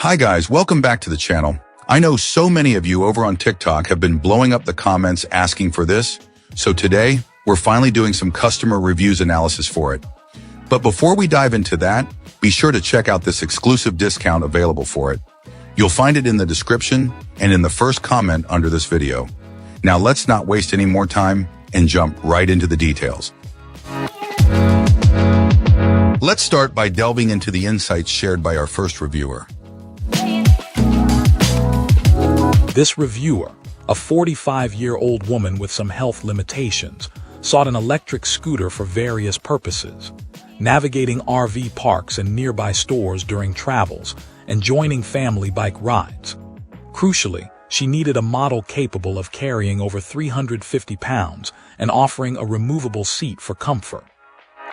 Hi guys, welcome back to the channel. I know so many of you over on TikTok have been blowing up the comments asking for this, so today we're finally doing some customer reviews analysis for it. But before we dive into that, be sure to check out this exclusive discount available for it. You'll find it in the description and in the first comment under this video. Now let's not waste any more time and jump right into the details. Let's start by delving into the insights shared by our first reviewer. This reviewer, a 45-year-old woman with some health limitations, sought an electric scooter for various purposes, navigating RV parks and nearby stores during travels, and joining family bike rides. Crucially, she needed a model capable of carrying over 350 pounds and offering a removable seat for comfort.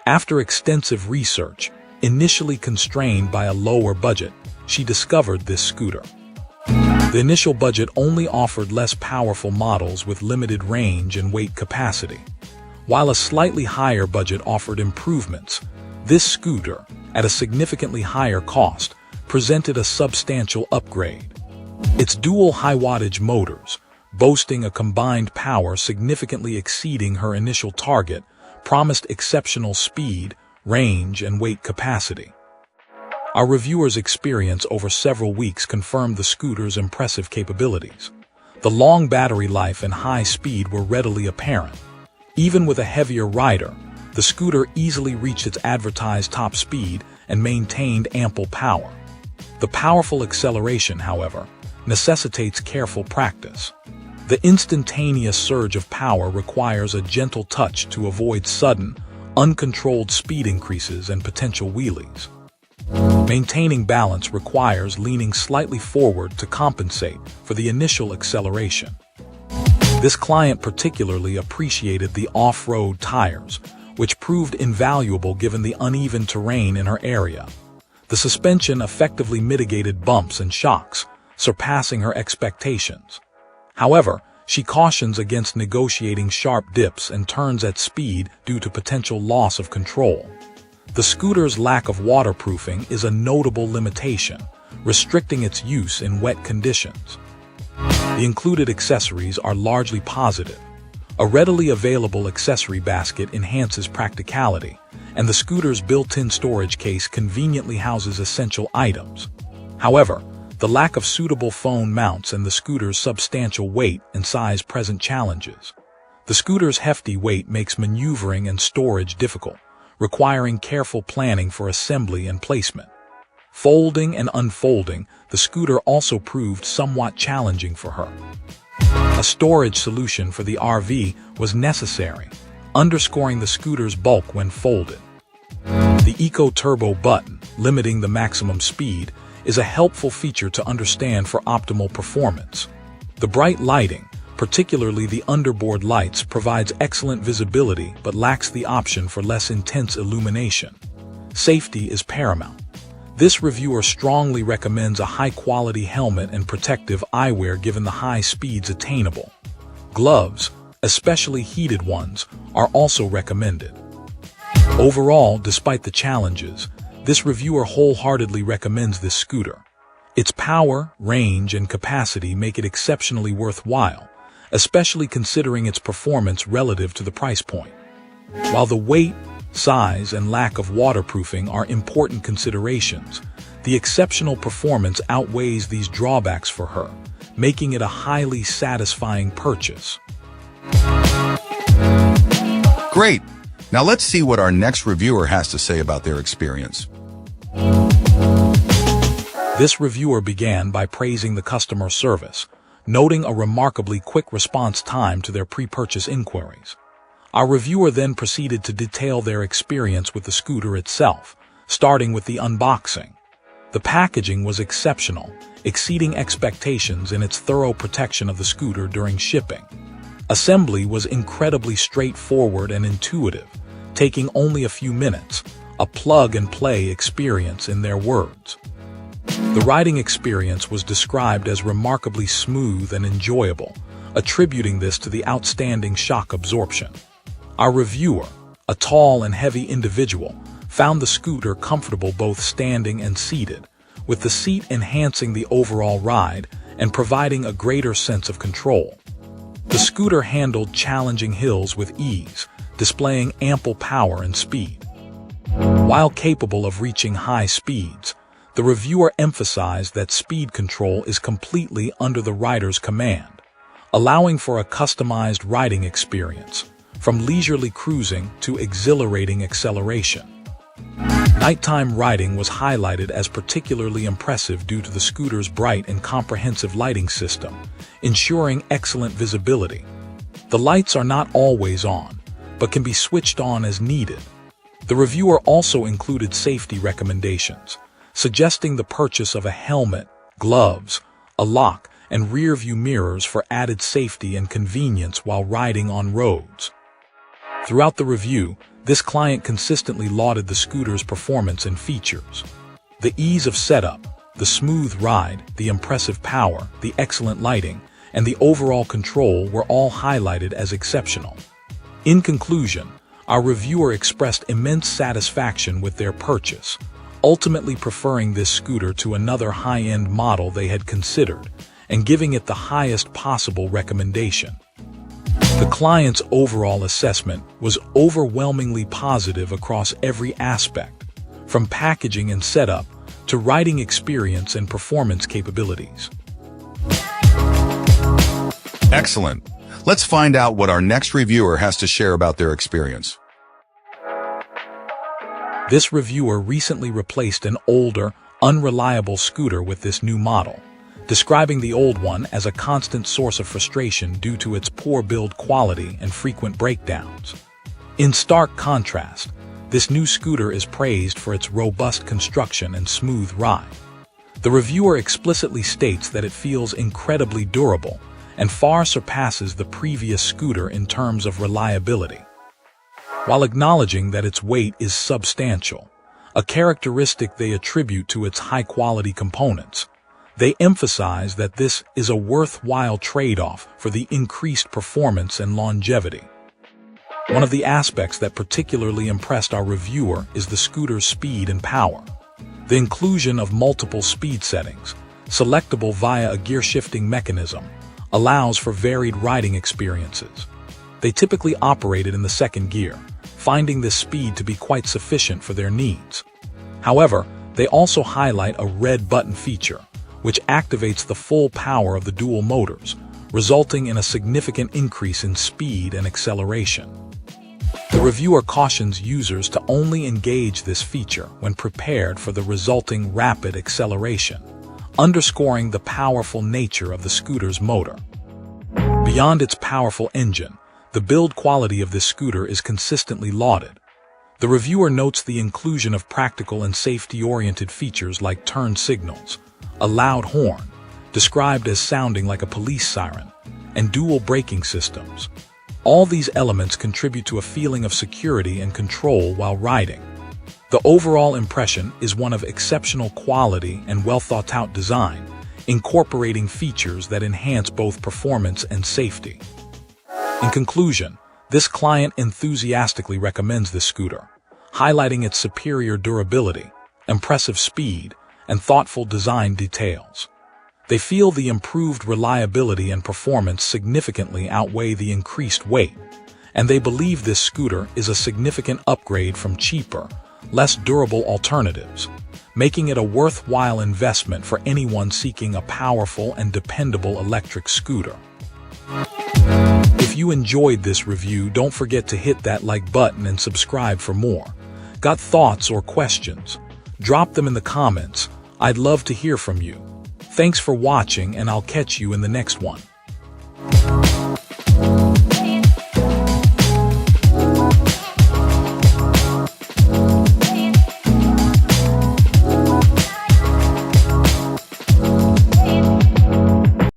After extensive research, initially constrained by a lower budget, she discovered this scooter. The initial budget only offered less powerful models with limited range and weight capacity. While a slightly higher budget offered improvements, this scooter, at a significantly higher cost, presented a substantial upgrade. Its dual high-wattage motors, boasting a combined power significantly exceeding her initial target, promised exceptional speed, range, and weight capacity. Our reviewer's experience over several weeks confirmed the scooter's impressive capabilities. The long battery life and high speed were readily apparent. Even with a heavier rider, the scooter easily reached its advertised top speed and maintained ample power. The powerful acceleration, however, necessitates careful practice. The instantaneous surge of power requires a gentle touch to avoid sudden, uncontrolled speed increases and potential wheelies. Maintaining balance requires leaning slightly forward to compensate for the initial acceleration. This client particularly appreciated the off-road tires, which proved invaluable given the uneven terrain in her area. The suspension effectively mitigated bumps and shocks, surpassing her expectations. However, she cautions against negotiating sharp dips and turns at speed due to potential loss of control. The scooter's lack of waterproofing is a notable limitation, restricting its use in wet conditions. The included accessories are largely positive. A readily available accessory basket enhances practicality, and the scooter's built-in storage case conveniently houses essential items. However, the lack of suitable phone mounts and the scooter's substantial weight and size present challenges. The scooter's hefty weight makes maneuvering and storage difficult, requiring careful planning for assembly and placement. Folding and unfolding, the scooter also proved somewhat challenging for her. A storage solution for the RV was necessary, underscoring the scooter's bulk when folded. The Eco Turbo button, limiting the maximum speed, is a helpful feature to understand for optimal performance. The bright lighting, particularly the underboard lights, provides excellent visibility but lacks the option for less intense illumination. Safety is paramount. This reviewer strongly recommends a high-quality helmet and protective eyewear given the high speeds attainable. Gloves, especially heated ones, are also recommended. Overall, despite the challenges, this reviewer wholeheartedly recommends this scooter. Its power, range, and capacity make it exceptionally worthwhile, especially considering its performance relative to the price point. While the weight, size, and lack of waterproofing are important considerations, the exceptional performance outweighs these drawbacks for her, making it a highly satisfying purchase. Great! Now let's see what our next reviewer has to say about their experience. This reviewer began by praising the customer service, noting a remarkably quick response time to their pre-purchase inquiries. Our reviewer then proceeded to detail their experience with the scooter itself, starting with the unboxing. The packaging was exceptional, exceeding expectations in its thorough protection of the scooter during shipping. Assembly was incredibly straightforward and intuitive, taking only a few minutes, a plug-and-play experience in their words. The riding experience was described as remarkably smooth and enjoyable, attributing this to the outstanding shock absorption. Our reviewer, a tall and heavy individual, found the scooter comfortable both standing and seated, with the seat enhancing the overall ride and providing a greater sense of control. The scooter handled challenging hills with ease, displaying ample power and speed. While capable of reaching high speeds, the reviewer emphasized that speed control is completely under the rider's command, allowing for a customized riding experience, from leisurely cruising to exhilarating acceleration. Nighttime riding was highlighted as particularly impressive due to the scooter's bright and comprehensive lighting system, ensuring excellent visibility. The lights are not always on, but can be switched on as needed. The reviewer also included safety recommendations, suggesting the purchase of a helmet, gloves, a lock, and rear-view mirrors for added safety and convenience while riding on roads. Throughout the review, this client consistently lauded the scooter's performance and features. The ease of setup, the smooth ride, the impressive power, the excellent lighting, and the overall control were all highlighted as exceptional. In conclusion, our reviewer expressed immense satisfaction with their purchase, ultimately preferring this scooter to another high-end model they had considered, and giving it the highest possible recommendation. The client's overall assessment was overwhelmingly positive across every aspect, from packaging and setup to riding experience and performance capabilities. Excellent. Let's find out what our next reviewer has to share about their experience. This reviewer recently replaced an older, unreliable scooter with this new model, describing the old one as a constant source of frustration due to its poor build quality and frequent breakdowns. In stark contrast, this new scooter is praised for its robust construction and smooth ride. The reviewer explicitly states that it feels incredibly durable and far surpasses the previous scooter in terms of reliability. While acknowledging that its weight is substantial, a characteristic they attribute to its high-quality components, they emphasize that this is a worthwhile trade-off for the increased performance and longevity. One of the aspects that particularly impressed our reviewer is the scooter's speed and power. The inclusion of multiple speed settings, selectable via a gear-shifting mechanism, allows for varied riding experiences. They typically operated in the second gear, finding this speed to be quite sufficient for their needs. However, they also highlight a red button feature, which activates the full power of the dual motors, resulting in a significant increase in speed and acceleration. The reviewer cautions users to only engage this feature when prepared for the resulting rapid acceleration, underscoring the powerful nature of the scooter's motor. Beyond its powerful engine, the build quality of this scooter is consistently lauded. The reviewer notes the inclusion of practical and safety-oriented features like turn signals, a loud horn, described as sounding like a police siren, and dual braking systems. All these elements contribute to a feeling of security and control while riding. The overall impression is one of exceptional quality and well-thought-out design, incorporating features that enhance both performance and safety. In conclusion, this client enthusiastically recommends this scooter, highlighting its superior durability, impressive speed, and thoughtful design details. They feel the improved reliability and performance significantly outweigh the increased weight, and they believe this scooter is a significant upgrade from cheaper, less durable alternatives, making it a worthwhile investment for anyone seeking a powerful and dependable electric scooter. If you enjoyed this review, don't forget to hit that like button and subscribe for more. Got thoughts or questions? Drop them in the comments. I'd love to hear from you. Thanks for watching, and I'll catch you in the next one.